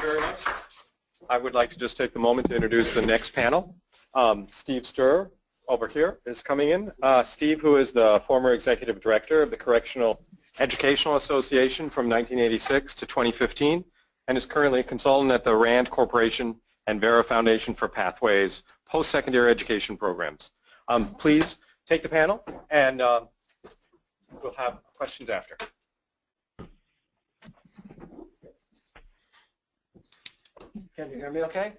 you very much. I would like to just take the moment to introduce the next panel. Steve Sturr over here is coming in. Steve, who is the former executive director of the Correctional Educational Association from 1986 to 2015, and is currently a consultant at the RAND Corporation and Vera Foundation for Pathways post-secondary education programs. Please take the panel, and we'll have questions after. Can you hear me okay?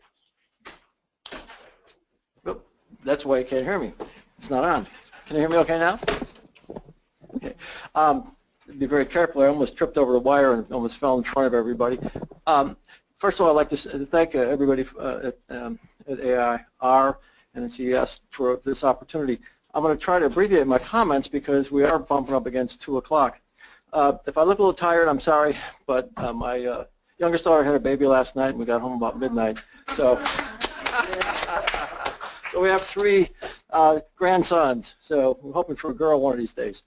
Oop, that's why you can't hear me. It's not on. Can you hear me okay now? Okay. Be very careful. I almost tripped over the wire and almost fell in front of everybody. First of all, I'd like to thank everybody at AIR and at CES for this opportunity. I'm going to try to abbreviate my comments because we are bumping up against 2 o'clock. If I look a little tired, I'm sorry, but my youngest daughter had a baby last night and we got home about midnight. So, so we have 3 grandsons, so we're hoping for a girl one of these days.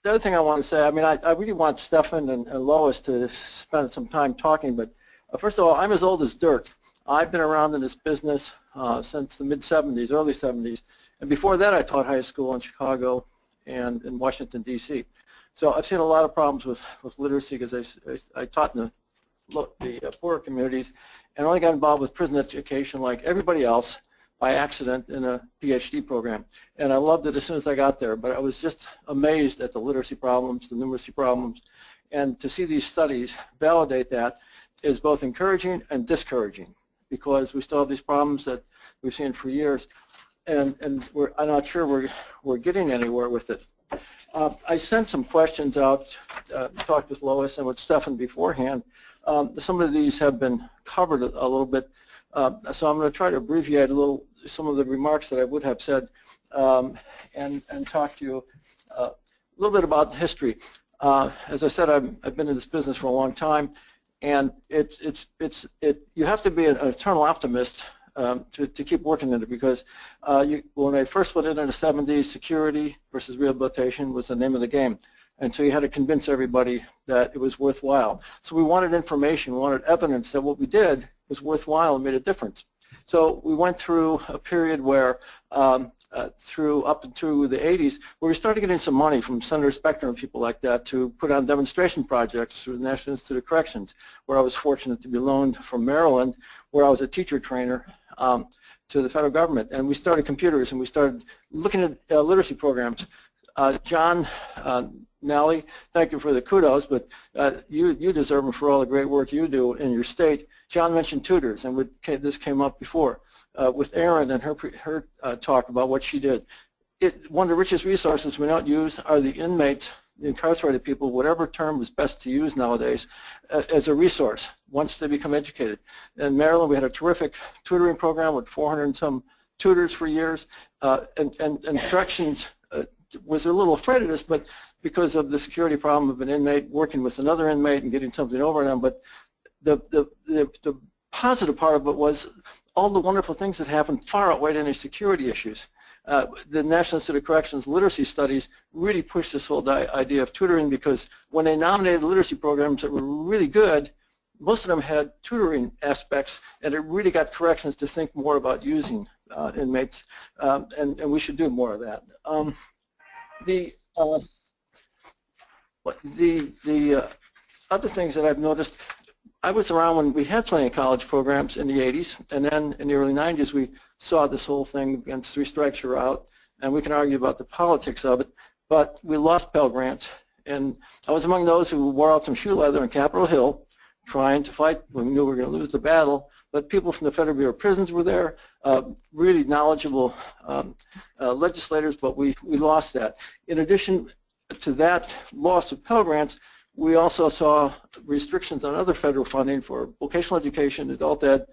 The other thing I want to say, I mean, I really want Stefan and Lois to spend some time talking, but first of all, I'm as old as dirt. I've been around in this business since the mid-'70s, early '70s, and before that I taught high school in Chicago and in Washington, D.C. So I've seen a lot of problems with literacy because I taught in the poorer communities and only got involved with prison education like everybody else by accident in a PhD program. And I loved it as soon as I got there, but I was just amazed at the literacy problems, the numeracy problems, and to see these studies validate that is both encouraging and discouraging because we still have these problems that we've seen for years, and I'm not sure we're getting anywhere with it. I sent some questions out, talked with Lois and with Stefan beforehand. Some of these have been covered a little bit, so I'm going to try to abbreviate a little some of the remarks that I would have said and talk to you a little bit about the history. As I said, I've been in this business for a long time, and you have to be an eternal optimist to keep working in it because when I first went in the '70s, security versus rehabilitation was the name of the game. And so you had to convince everybody that it was worthwhile. So we wanted information, we wanted evidence that what we did was worthwhile and made a difference. So we went through a period where, up into the '80s, where we started getting some money from Senator Specter and people like that to put on demonstration projects through the National Institute of Corrections, where I was fortunate to be loaned from Maryland, where I was a teacher trainer, to the federal government. And we started computers and we started looking at literacy programs. John Nally, thank you for the kudos, but you deserve them for all the great work you do in your state. John mentioned tutors, and this came up before with Erin and her talk about what she did. One of the richest resources we don't use are the inmates, the incarcerated people, whatever term is best to use nowadays, as a resource once they become educated. In Maryland, we had a terrific tutoring program with 400 and some tutors for years, and corrections was a little afraid of this, but because of the security problem of an inmate working with another inmate and getting something over them. But the positive part of it was all the wonderful things that happened far outweighed any security issues. The National Institute of Corrections literacy studies really pushed this whole idea of tutoring because when they nominated literacy programs that were really good, most of them had tutoring aspects, and it really got corrections to think more about using inmates, and we should do more of that. The other things that I've noticed, I was around when we had plenty of college programs in the '80s, and then in the early '90s we saw this whole thing against 3 strikes you're out, and we can argue about the politics of it, but we lost Pell Grants, and I was among those who wore out some shoe leather on Capitol Hill trying to fight when we knew we were going to lose the battle, but people from the Federal Bureau of Prisons were there, really knowledgeable legislators, but we lost that. In addition to that loss of Pell Grants, we also saw restrictions on other federal funding for vocational education, adult ed,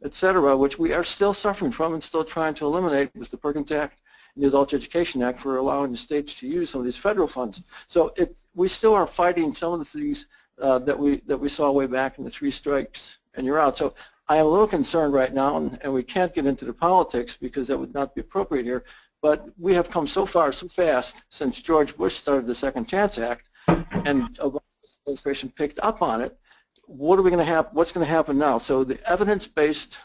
et cetera, which we are still suffering from and still trying to eliminate with the Perkins Act and the Adult Education Act for allowing the states to use some of these federal funds. So we still are fighting some of the things that we saw way back in the 3 strikes and you're out. So I am a little concerned right now, and we can't get into the politics because that would not be appropriate here, but we have come so far so fast since George Bush started the Second Chance Act and Obama's administration picked up on it. what are we going to have? What's going to happen now? So the evidence-based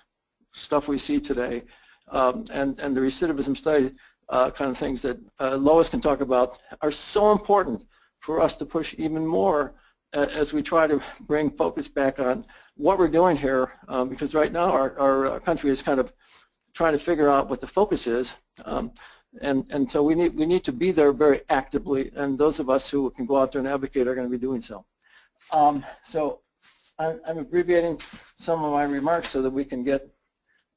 stuff we see today, and the recidivism study kind of things that Lois can talk about are so important for us to push even more as we try to bring focus back on what we're doing here, because right now our country is kind of trying to figure out what the focus is, and so we need to be there very actively, and those of us who can go out there and advocate are going to be doing so. So I'm abbreviating some of my remarks so that we can get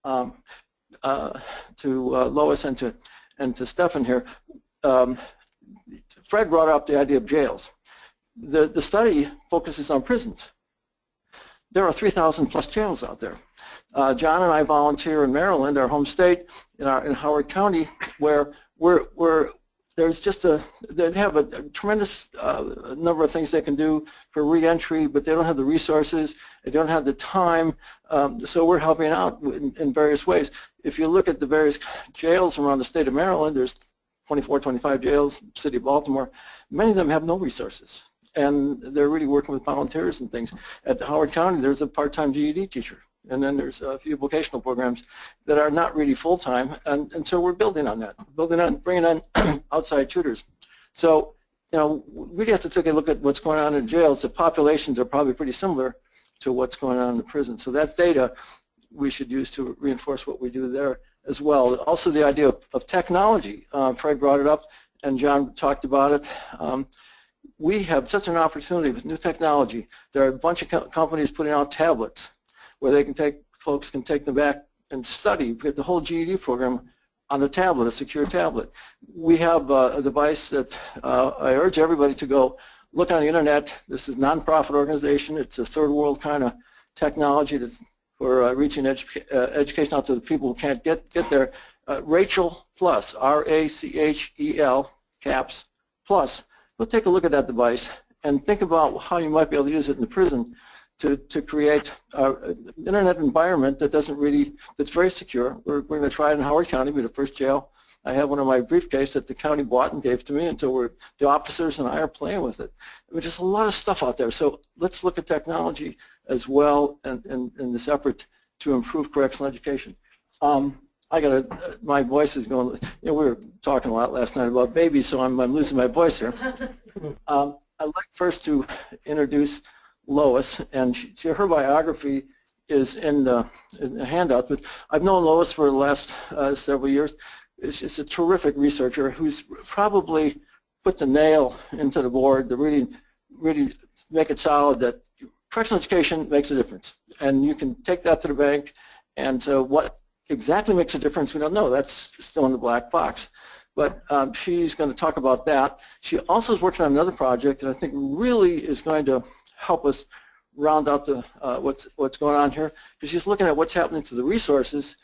to Lois and to Stefan here. Fred brought up the idea of jails. The study focuses on prisons. There are 3,000 plus jails out there. John and I volunteer in Maryland, our home state, in Howard County, where there's just they have a tremendous number of things they can do for reentry, but they don't have the resources, they don't have the time, so we're helping out in various ways. If you look at the various jails around the state of Maryland, there's 24, 25 jails, city of Baltimore, many of them have no resources, and they're really working with volunteers and things. At Howard County, there's a part-time GED teacher, and then there's a few vocational programs that are not really full-time, and so we're building on that, bringing on outside tutors. So, you know, we really have to take a look at what's going on in jails. The populations are probably pretty similar to what's going on in the prison. So that data we should use to reinforce what we do there as well. Also the idea of technology. Fred brought it up, and John talked about it. We have such an opportunity with new technology. There are a bunch of companies putting out tablets where they can folks can take them back and study. We get the whole GED program on a tablet, a secure tablet. We have a device that I urge everybody to go look on the internet. This is a nonprofit organization. It's a third world kind of technology that's for reaching education out to the people who can't get there. Rachel Plus, R-A-C-H-E-L, CAPS Plus. Go take a look at that device and think about how you might be able to use it in the prison to create an internet environment that that's very secure. We're going to try it in Howard County. We're the first jail. I have one of my briefcases that the county bought and gave to me, and so the officers and I are playing with it. I mean, just a lot of stuff out there. So let's look at technology as well in this effort to improve correctional education. My voice is going, you know, we were talking a lot last night about babies, so I'm losing my voice here. I'd like first to introduce Lois, and her biography is in the handout, but I've known Lois for the last several years. She's a terrific researcher who's probably put the nail into the board to really make it solid that correctional education makes a difference, and you can take that to the bank. And so what exactly makes a difference, we don't know. That's still in the black box. But she's going to talk about that. She also is working on another project that I think really is going to help us round out what's going on here, because she's looking at what's happening to the resources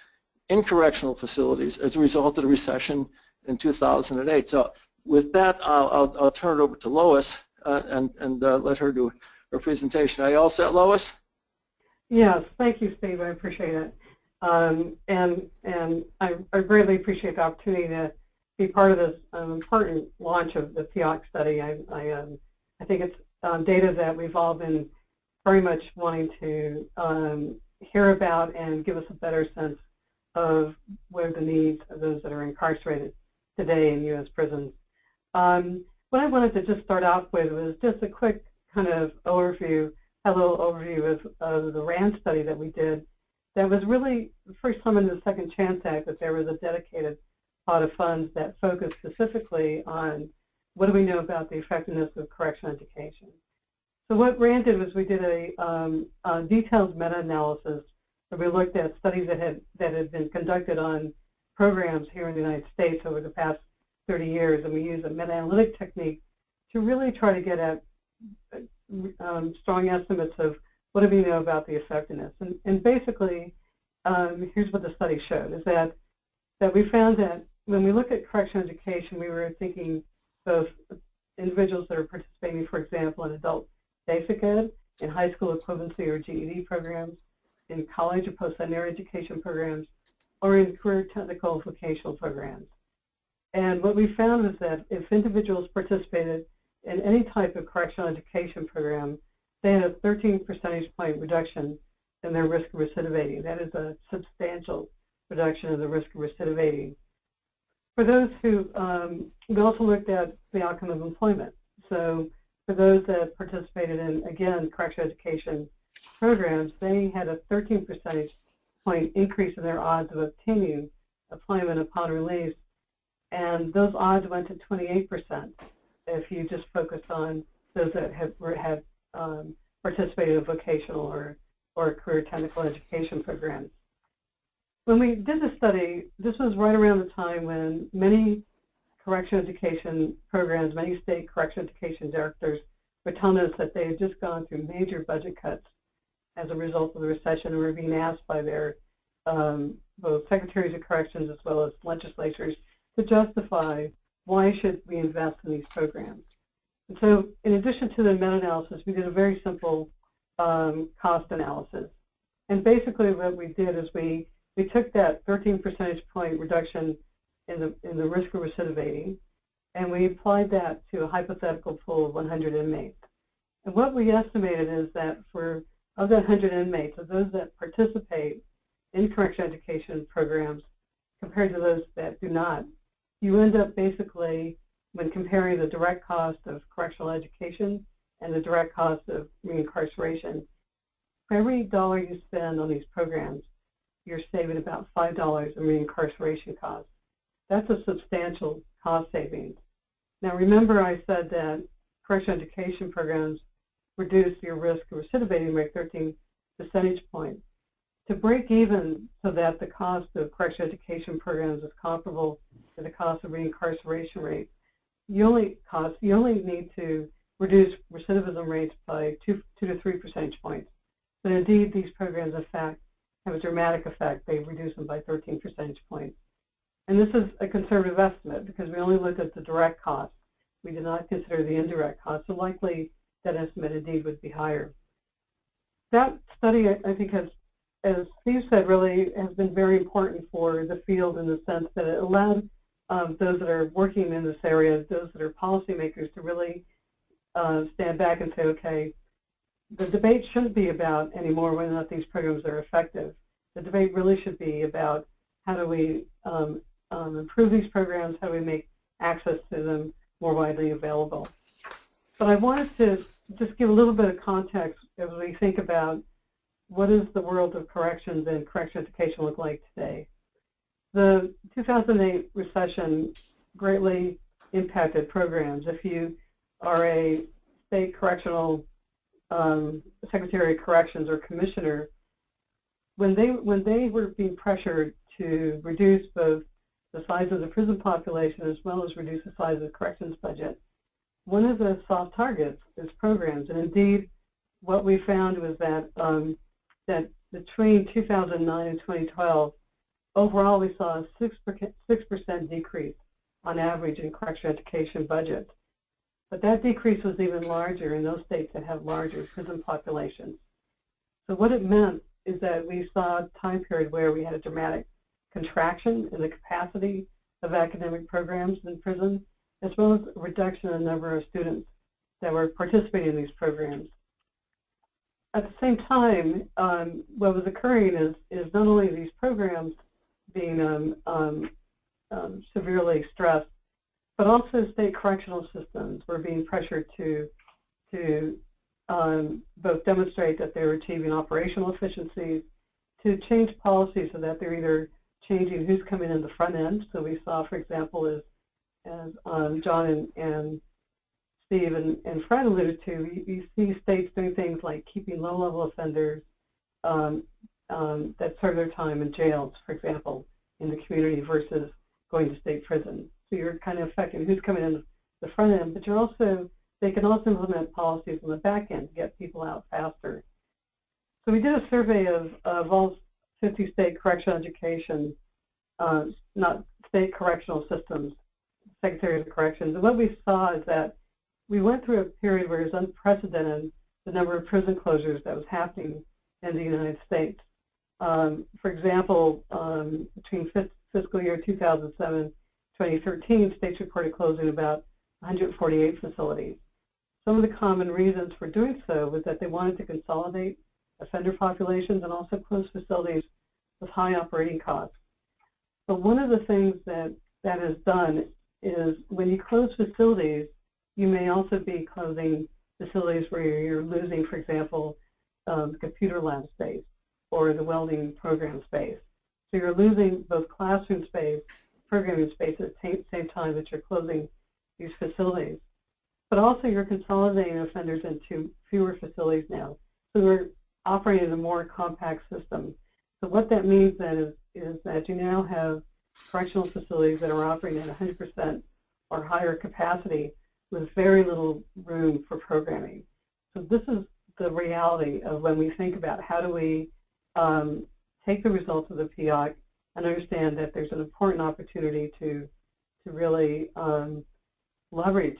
in correctional facilities as a result of the recession in 2008. So with that, I'll turn it over to Lois and let her do her presentation. Are you all set, Lois? Yes, thank you, Steve. I appreciate it. And I greatly appreciate the opportunity to be part of this important launch of the PIAAC study. I think it's data that we've all been very much wanting to hear about and give us a better sense of where the needs of those that are incarcerated today in U.S. prisons. What I wanted to just start off with was just a quick kind of overview, a little overview of the RAND study that we did. That was really the first time in the Second Chance Act that there was a dedicated pot of funds that focused specifically on what do we know about the effectiveness of correctional education. So what RAND did was we did a detailed meta-analysis where we looked at studies that had been conducted on programs here in the United States over the past 30 years, and we used a meta-analytic technique to really try to get at strong estimates of what do we know about the effectiveness. And basically, here's what the study showed, is that we found that when we look at correctional education, we were thinking both individuals that are participating, for example, in adult basic ed, in high school equivalency or GED programs, in college or post-secondary education programs, or in career technical vocational programs. And what we found was that if individuals participated in any type of correctional education program, they had a 13 percentage point reduction in their risk of recidivating. That is a substantial reduction in the risk of recidivating. For those who, we also looked at the outcome of employment. So for those that participated in, again, correctional education programs, they had a 13 percentage point increase in their odds of obtaining employment upon release. And those odds went to 28% if you just focused on those that had participated in vocational or career technical education programs. When we did the study, this was right around the time when many correctional education programs, many state correctional education directors were telling us that they had just gone through major budget cuts as a result of the recession and were being asked by their both secretaries of corrections as well as legislatures to justify why should we invest in these programs. And so in addition to the meta-analysis, we did a very simple cost analysis. And basically what we did is we took that 13 percentage point reduction in the risk of recidivating, and we applied that to a hypothetical pool of 100 inmates. And what we estimated is that of that 100 inmates, of those that participate in correctional education programs compared to those that do not, you end up basically, when comparing the direct cost of correctional education and the direct cost of reincarceration, for every dollar you spend on these programs, you're saving about $5 in reincarceration costs. That's a substantial cost savings. Now remember I said that correctional education programs reduce your risk of recidivating by 13 percentage points. To break even so that the cost of correctional education programs is comparable to the cost of reincarceration rate, you only need to reduce recidivism rates by 2 to 3 percentage points. But indeed, these programs, in fact, have a dramatic effect. They reduce them by 13 percentage points. And this is a conservative estimate because we only looked at the direct cost. We did not consider the indirect cost, so likely that estimate indeed would be higher. That study, I think, has, as Steve said, really has been very important for the field in the sense that it allowed those that are working in this area, those that are policymakers, to really stand back and say, okay, the debate shouldn't be about anymore whether or not these programs are effective. The debate really should be about how do we improve these programs, how do we make access to them more widely available. But I wanted to just give a little bit of context as we think about what does the world of corrections and correctional education look like today. The 2008 recession greatly impacted programs. If you are a state correctional Secretary of Corrections or Commissioner, when they were being pressured to reduce both the size of the prison population as well as reduce the size of the corrections budget, one of the soft targets is programs. And indeed, what we found was that that between 2009 and 2012, overall we saw a 6% decrease on average in correctional education budgets. But that decrease was even larger in those states that have larger prison populations. So what it meant is that we saw a time period where we had a dramatic contraction in the capacity of academic programs in prison, as well as a reduction in the number of students that were participating in these programs. At the same time, what was occurring is not only these programs being severely stressed, but also state correctional systems were being pressured to both demonstrate that they were achieving operational efficiencies, to change policies so that they're either changing who's coming in the front end. So we saw, for example, as John and Steve and Fred alluded to, you see states doing things like keeping low-level offenders that serve their time in jails, for example, in the community versus going to state prison. So you're kind of affecting who's coming in the front end, but they can also implement policies on the back end to get people out faster. So we did a survey of all 50 state correctional education, not state correctional systems, secretaries of corrections. And what we saw is that we went through a period where it was unprecedented, the number of prison closures that was happening in the United States. For example, between fiscal year 2007 2013, states reported closing about 148 facilities. some of the common reasons for doing so was that they wanted to consolidate offender populations and also close facilities with high operating costs. But one of the things that is done is when you close facilities, you may also be closing facilities where you're losing, for example, the computer lab space or the welding program space. So you're losing both classroom space, programming space at the same time that you're closing these facilities. But also you're consolidating offenders into fewer facilities now. So we're operating a more compact system. So what that means then is that you now have correctional facilities that are operating at 100% or higher capacity with very little room for programming. So this is the reality of when we think about how do we take the results of the PIAAC and understand that there's an important opportunity to really leverage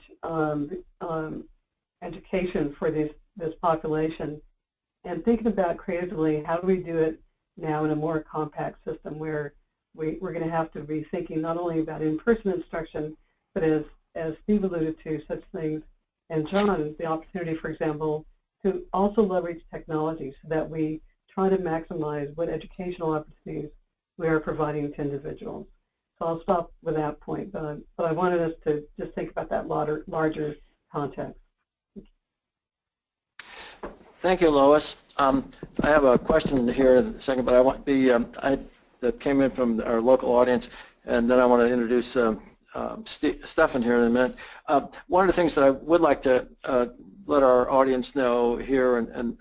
education for this population, and thinking about creatively how do we do it now in a more compact system where we're going to have to be thinking not only about in-person instruction, but as Steve alluded to, such things, and John, the opportunity, for example, to also leverage technology so that we try to maximize what educational opportunities we are providing to individuals. So I'll stop with that point, but I wanted us to just think about that larger context. Thank you, Lois. I have a question here in a second, but I want that came in from our local audience, and then I want to introduce Stefan here in a minute. One of the things that I would like to let our audience know here and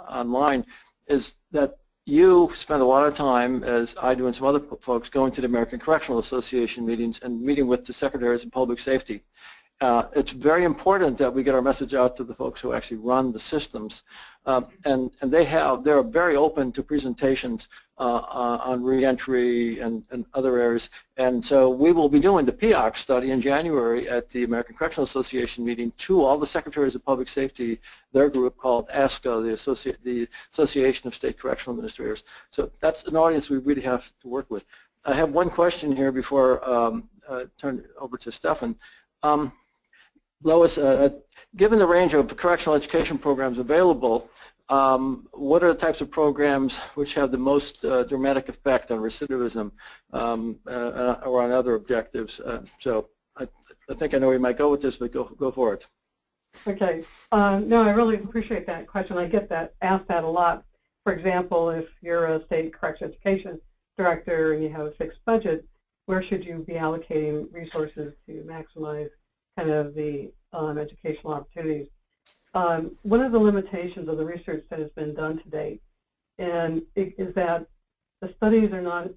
online is that you spend a lot of time, as I do and some other folks, going to the American Correctional Association meetings and meeting with the secretaries of public safety. It's very important that we get our message out to the folks who actually run the systems, and they're very open to presentations on reentry and other areas. And so we will be doing the PIAAC study in January at the American Correctional Association meeting to all the secretaries of public safety, their group called ASCA, the Association of State Correctional Administrators. So that's an audience we really have to work with. I have one question here before I turn it over to Stefan. Lois, given the range of correctional education programs available, what are the types of programs which have the most dramatic effect on recidivism or on other objectives? So I think I know where you might go with this, but go for it. Okay. No, I really appreciate that question. I get asked that a lot. For example, if you're a state correctional education director and you have a fixed budget, where should you be allocating resources to maximize kind of the educational opportunities? One of the limitations of the research that has been done to date is that the studies are not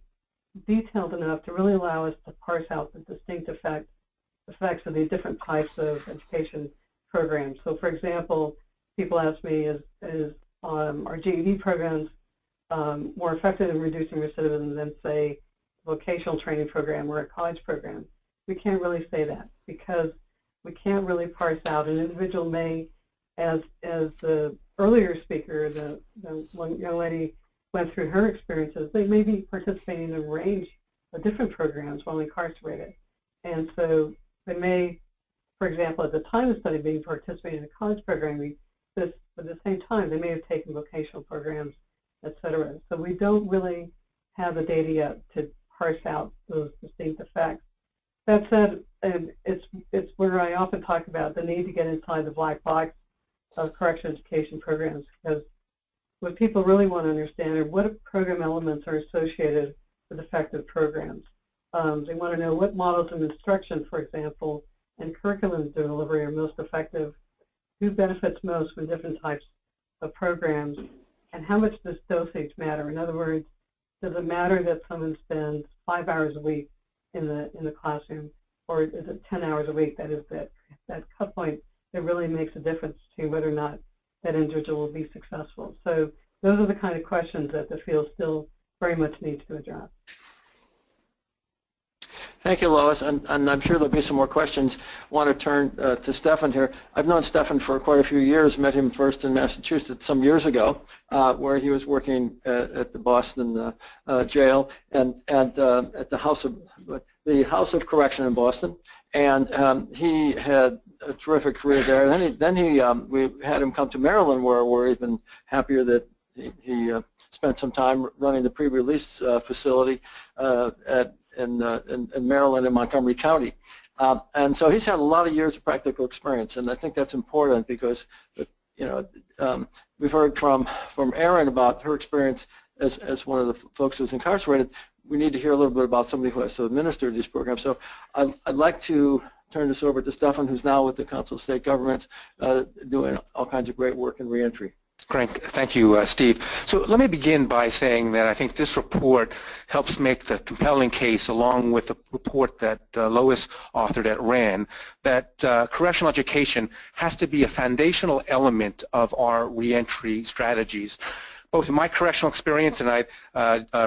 detailed enough to really allow us to parse out the distinct effects of the different types of education programs. So, for example, people ask me, are GED programs more effective in reducing recidivism than, say, a vocational training program or a college program? We can't really say that because we can't really parse out. An individual may, as the earlier speaker, the one young lady went through her experiences, they may be participating in a range of different programs while incarcerated. And so they may, for example, at the time of the study, being participating in a college program, but at the same time, they may have taken vocational programs, et cetera. So we don't really have the data yet to parse out those distinct effects. That said, it's where I often talk about the need to get inside the black box of correctional education programs, because what people really want to understand are what program elements are associated with effective programs. They want to know what models of instruction, for example, and curriculum delivery are most effective, who benefits most from different types of programs, and how much does dosage matter? In other words, does it matter that someone spends 5 hours a week in the classroom, or is it 10 hours a week? That is that cut point that really makes a difference to whether or not that individual will be successful. So those are the kind of questions that the field still very much needs to address. Thank you, Lois, and I'm sure there'll be some more questions. I want to turn to Stefan here. I've known Stefan for quite a few years, met him first in Massachusetts some years ago, where he was working at the Boston jail and at the House of Correction in Boston, and he had a terrific career there. We had him come to Maryland, where we're even happier that he spent some time running the pre-release facility in Maryland in Montgomery County. And so he's had a lot of years of practical experience, and I think that's important because, we've heard from Erin about her experience as one of the folks who's incarcerated. We need to hear a little bit about somebody who has to administer these programs. So I'd like to turn this over to Stefan, who's now with the Council of State Governments, doing all kinds of great work in reentry. Great. Thank you, Steve. So let me begin by saying that I think this report helps make the compelling case, along with the report that Lois authored at RAND, that correctional education has to be a foundational element of our reentry strategies. Both in my correctional experience, and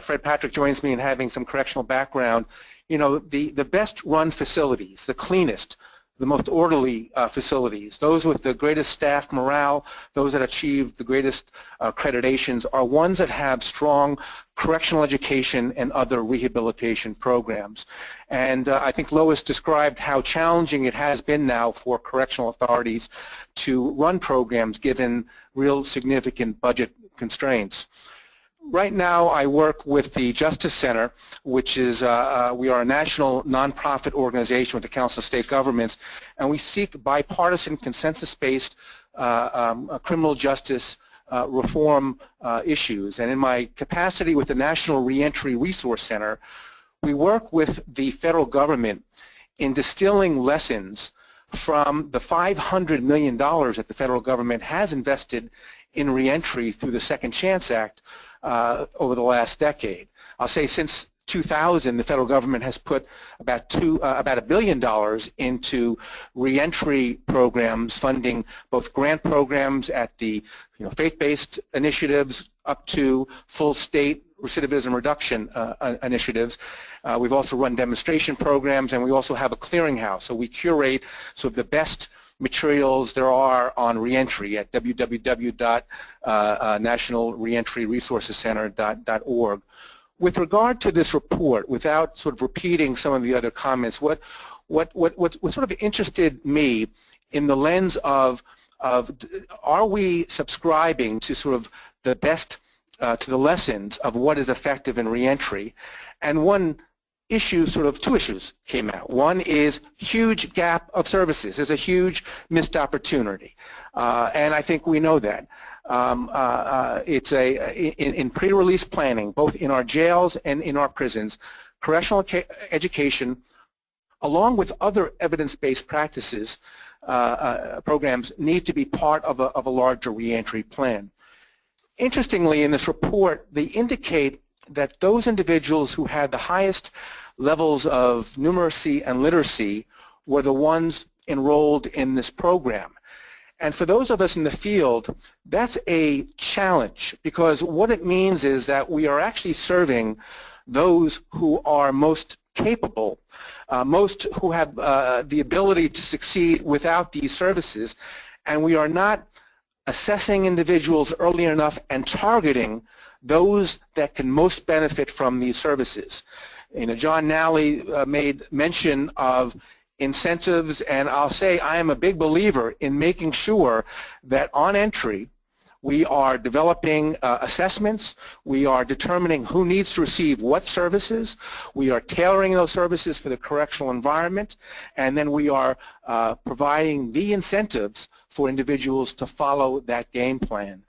Fred Patrick joins me in having some correctional background, the best run facilities, the cleanest, the most orderly facilities, those with the greatest staff morale, those that achieve the greatest accreditations, are ones that have strong correctional education and other rehabilitation programs. And I think Lois described how challenging it has been now for correctional authorities to run programs given real significant budget constraints. Right now, I work with the Justice Center, which is, we are a national nonprofit organization with the Council of State Governments, and we seek bipartisan, consensus-based criminal justice reform issues. And in my capacity with the National Reentry Resource Center, we work with the federal government in distilling lessons from the $500 million that the federal government has invested in reentry through the Second Chance Act over the last decade. I'll say since 2000, the federal government has put about $1 billion into reentry programs, funding both grant programs at the faith-based initiatives up to full state recidivism reduction initiatives. We've also run demonstration programs, and we also have a clearinghouse. So we curate sort of the best materials there are on reentry at www.nationalreentryresourcescenter.org. With regard to this report, without sort of repeating some of the other comments, what sort of interested me in the lens of are we subscribing to sort of the best, to the lessons of what is effective in reentry? And one issue, sort of two issues came out. One is huge gap of services. There's a huge missed opportunity, and I think we know that. It's in pre-release planning, both in our jails and in our prisons, correctional education, along with other evidence-based practices, programs need to be part of a larger reentry plan. Interestingly, in this report, they indicate that those individuals who had the highest levels of numeracy and literacy were the ones enrolled in this program. And for those of us in the field, that's a challenge, because what it means is that we are actually serving those who are most capable, most who have the ability to succeed without these services, and we are not assessing individuals early enough and targeting those that can most benefit from these services. John Nally made mention of incentives, and I'll say I am a big believer in making sure that on entry we are developing assessments, we are determining who needs to receive what services, we are tailoring those services for the correctional environment, and then we are providing the incentives for individuals to follow that game plan.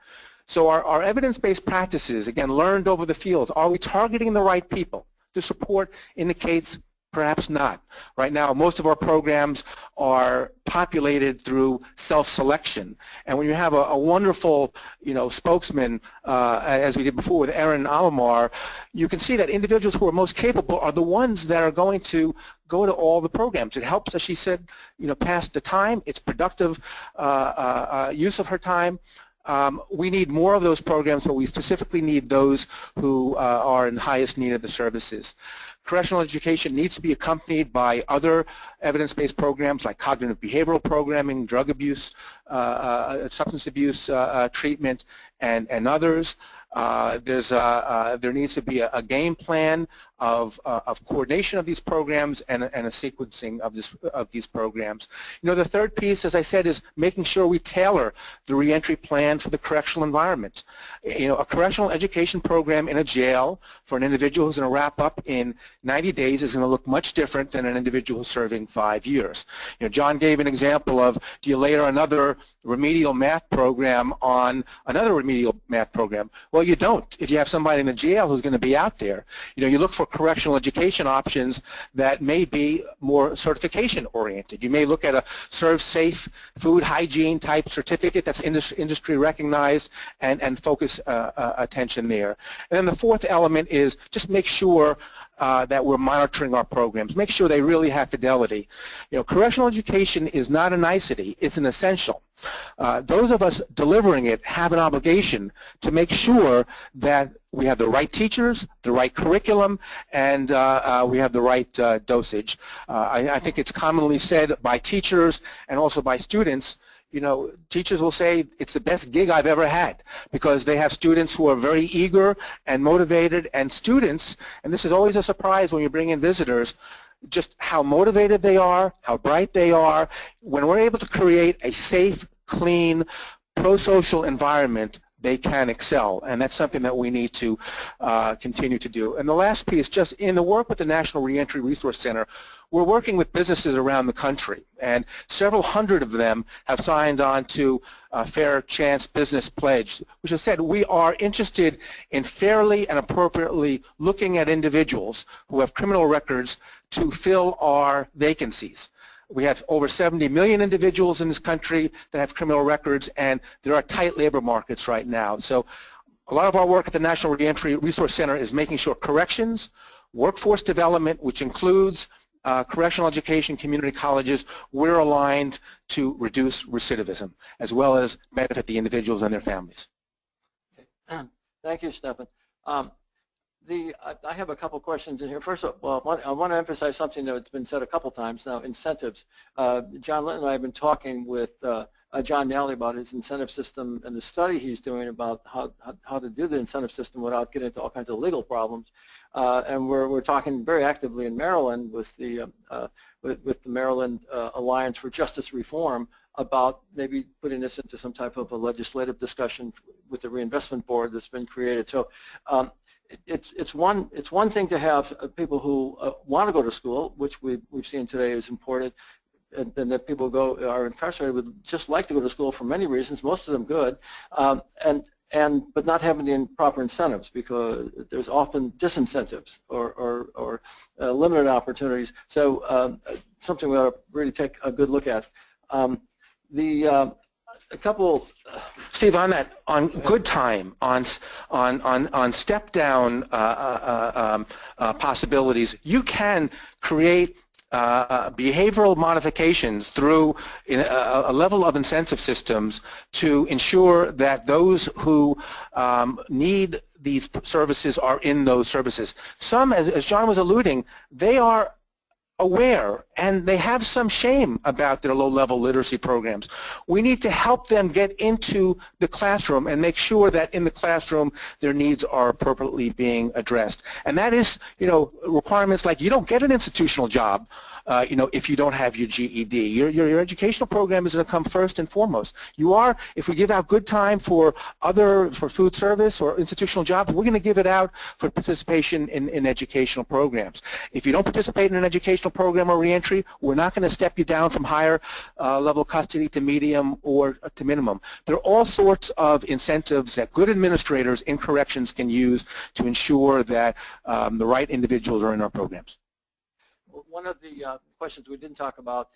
So our evidence-based practices, again, learned over the field, are we targeting the right people? This report indicates perhaps not. Right now, most of our programs are populated through self-selection. And when you have a wonderful, spokesman, as we did before with Erin Alomar, you can see that individuals who are most capable are the ones that are going to go to all the programs. It helps, as she said, pass the time. It's productive use of her time. We need more of those programs, but we specifically need those who are in highest need of the services. Correctional education needs to be accompanied by other evidence-based programs like cognitive behavioral programming, drug abuse, substance abuse treatment, and others. There needs to be a game plan of coordination of these programs and a sequencing of these programs. You know, the third piece, as I said, is making sure we tailor the reentry plan for the correctional environment. You know, a correctional education program in a jail for an individual who's going to wrap up in 90 days is going to look much different than an individual who's serving 5 years. You know, John gave an example of, do you layer another remedial math program on another remedial math program? Well, you don't. If you have somebody in the jail who's going to be out there, you know, you look for correctional education options that may be more certification oriented. You may look at a serve safe food hygiene type certificate that's industry recognized and focus attention there. And then the fourth element is just make sure that we're monitoring our programs. Make sure they really have fidelity. You know, correctional education is not a nicety, it's an essential. Those of us delivering it have an obligation to make sure that we have the right teachers, the right curriculum, and we have the right dosage. I think it's commonly said by teachers and also by students, you know, teachers will say it's the best gig I've ever had because they have students who are very eager and motivated, and students, and this is always a surprise when you bring in visitors, just how motivated they are, how bright they are. When we're able to create a safe, clean, pro-social environment, they can excel, and that's something that we need to continue to do. And the last piece, just in the work with the National Reentry Resource Center, we're working with businesses around the country, and several hundred of them have signed on to a Fair Chance Business Pledge, which has said we are interested in fairly and appropriately looking at individuals who have criminal records to fill our vacancies. We have over 70 million individuals in this country that have criminal records, and there are tight labor markets right now. So a lot of our work at the National Reentry Resource Center is making sure corrections, workforce development, which includes correctional education, community colleges, we're aligned to reduce recidivism, as well as benefit the individuals and their families. Thank you, Stephan. I have a couple questions in here. First of all, I want to emphasize something that's been said a couple times now, incentives. John Linton and I have been talking with John Nally about his incentive system and the study he's doing about how to do the incentive system without getting into all kinds of legal problems. And we're talking very actively in Maryland with the Maryland Alliance for Justice Reform about maybe putting this into some type of a legislative discussion with the reinvestment board that's been created. So it's one thing to have people who want to go to school, which we've seen today is important, and that people are incarcerated would just like to go to school for many reasons, most of them good, but not having the proper incentives because there's often disincentives or limited opportunities. So something we ought to really take a good look at. A couple. Steve, on that, on good time, on step down possibilities, you can create behavioral modifications through a level of incentive systems to ensure that those who need these services are in those services. Some, as John was alluding, they are aware and they have some shame about their low-level literacy programs. We need to help them get into the classroom and make sure that in the classroom their needs are appropriately being addressed. And that is, you know, requirements like you don't get an institutional job, you know, if you don't have your GED. Your educational program is going to come first and foremost. You are, if we give out good time for food service or institutional jobs, we're going to give it out for participation in educational programs. If you don't participate in an educational program or reentry, we're not going to step you down from higher level custody to medium or to minimum. There are all sorts of incentives that good administrators in corrections can use to ensure that the right individuals are in our programs. One of the questions we didn't talk about,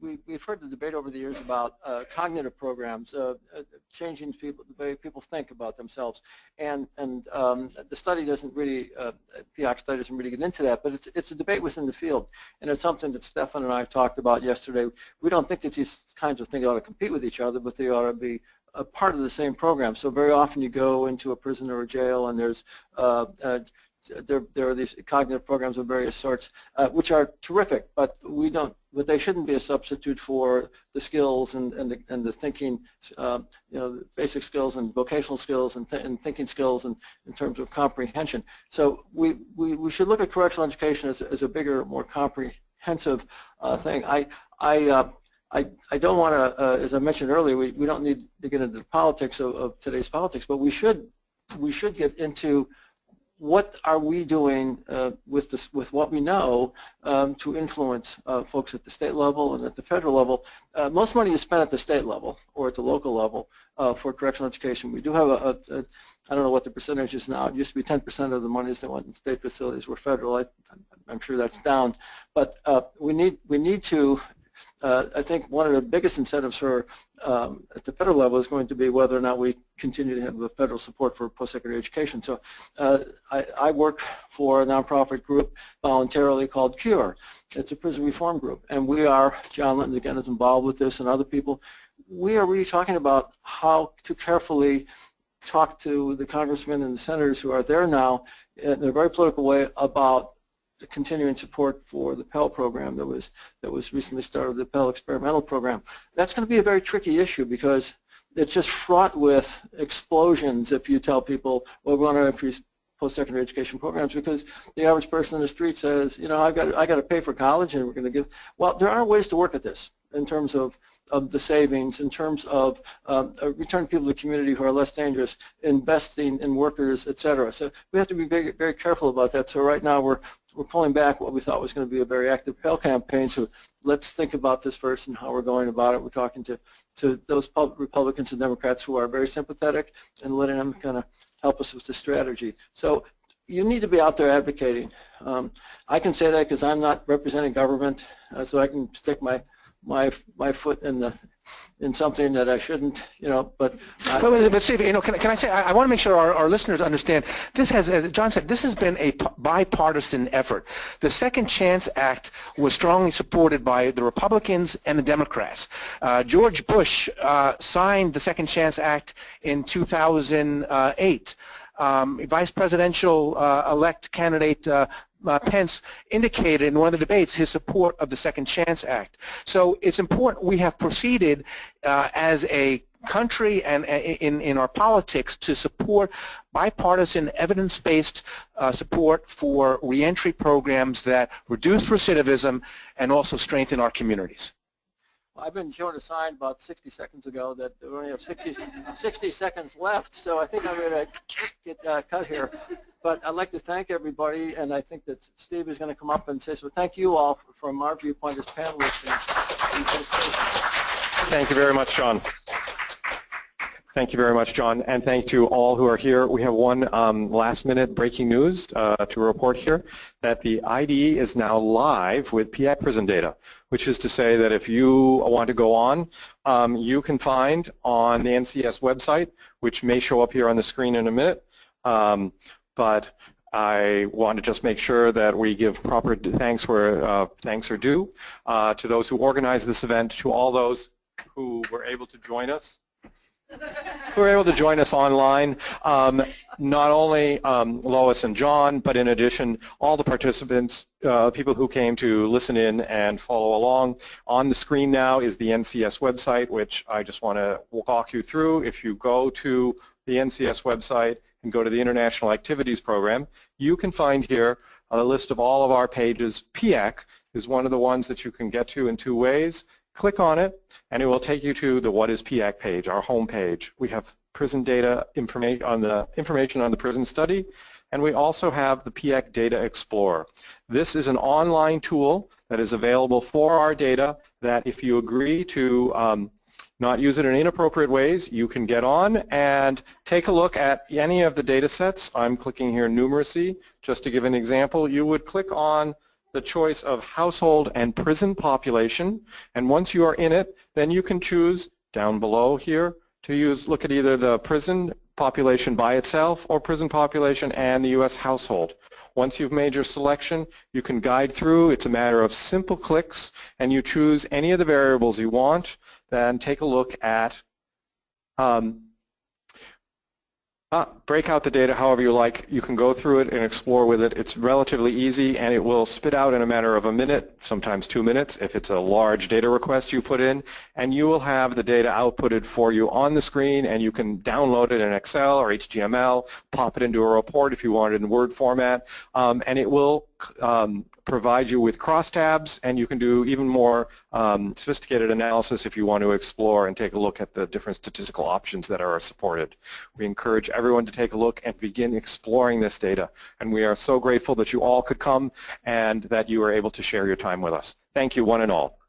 we've heard the debate over the years about cognitive programs, changing the way people think about themselves, and the study doesn't really, PIAAC study doesn't really get into that, but it's a debate within the field, and it's something that Stephan and I talked about yesterday. We don't think that these kinds of things ought to compete with each other, but they ought to be a part of the same program. So very often you go into a prison or a jail and there's there are these cognitive programs of various sorts, which are terrific, but they shouldn't be a substitute for the skills and the thinking, the basic skills and vocational skills and thinking skills and in terms of comprehension. So we should look at correctional education as a bigger, more comprehensive thing. I don't want to, as I mentioned earlier, we don't need to get into the politics of today's politics, but we should get into what are we doing with what we know to influence folks at the state level and at the federal level. Most money is spent at the state level or at the local level for correctional education. We do have I don't know what the percentage is now. It used to be 10% of the monies that went in state facilities were federal. I'm sure that's down, but we need to. I think one of the biggest incentives for at the federal level is going to be whether or not we continue to have the federal support for post-secondary education. So I work for a nonprofit group voluntarily called CURE. It's a prison reform group, and we are, John Linton again is involved with this and other people, we are really talking about how to carefully talk to the congressmen and the senators who are there now in a very political way about the continuing support for the Pell program that was recently started, the Pell experimental program. That's going to be a very tricky issue because it's just fraught with explosions if you tell people, well, we want to increase post-secondary education programs, because the average person in the street says, you know, I got to pay for college and we're going to give. Well, there are ways to work at this in terms of the savings, in terms of returning people to the community who are less dangerous, investing in workers, et cetera. So we have to be very, very careful about that. So right now we're pulling back what we thought was going to be a very active Pell campaign to let's think about this first and how we're going about it. We're talking to those Republicans and Democrats who are very sympathetic and letting them kind of help us with the strategy. So you need to be out there advocating. I can say that because I'm not representing government, so I can stick my foot in something that I shouldn't, you know, but Steve, you know, can I say, I want to make sure our listeners understand, this has, as John said, this has been a bipartisan effort. The Second Chance Act was strongly supported by the Republicans and the Democrats. George Bush signed the Second Chance Act in 2008. Vice presidential elect candidate Pence indicated in one of the debates his support of the Second Chance Act. So it's important we have proceeded as a country and in our politics to support bipartisan evidence-based support for reentry programs that reduce recidivism and also strengthen our communities. I've been shown a sign about 60 seconds ago that we only have 60 seconds left, so I think I'm going to get cut here. But I'd like to thank everybody, and I think that Steve is going to come up and say so. Thank you all from our viewpoint as panelists. Thank you very much, John. Thank you very much, John, and thank to all who are here. We have one last-minute breaking news to report here, that the IDE is now live with PIAAC prison data, which is to say that if you want to go on, you can find on the NCS website, which may show up here on the screen in a minute, but I want to just make sure that we give proper thanks where thanks are due to those who organized this event, to all those who were able to join us. Online, not only Lois and John, but in addition, all the participants, people who came to listen in and follow along. On the screen now is the NCS website, which I just want to walk you through. If you go to the NCS website and go to the International Activities Program, you can find here a list of all of our pages. PIAAC is one of the ones that you can get to in two ways. Click on it, and it will take you to the What is PIAAC page, our home page. We have prison data information on the prison study, and we also have the PIAAC Data Explorer. This is an online tool that is available for our data that if you agree to not use it in inappropriate ways, you can get on and take a look at any of the data sets. I'm clicking here numeracy. Just to give an example, you would click on the choice of household and prison population, and once you are in it, then you can choose down below here to look at either the prison population by itself or prison population and the U.S. household. Once you've made your selection, you can guide through. It's a matter of simple clicks, and you choose any of the variables you want, then take a look at Break out the data however you like. You can go through it and explore with it. It's relatively easy, and it will spit out in a matter of a minute, sometimes 2 minutes, if it's a large data request you put in, and you will have the data outputted for you on the screen, and you can download it in Excel or HTML, pop it into a report if you want it in Word format, and it will provide you with crosstabs, and you can do even more sophisticated analysis if you want to explore and take a look at the different statistical options that are supported. We encourage everyone to take a look and begin exploring this data, and we are so grateful that you all could come and that you were able to share your time with us. Thank you, one and all.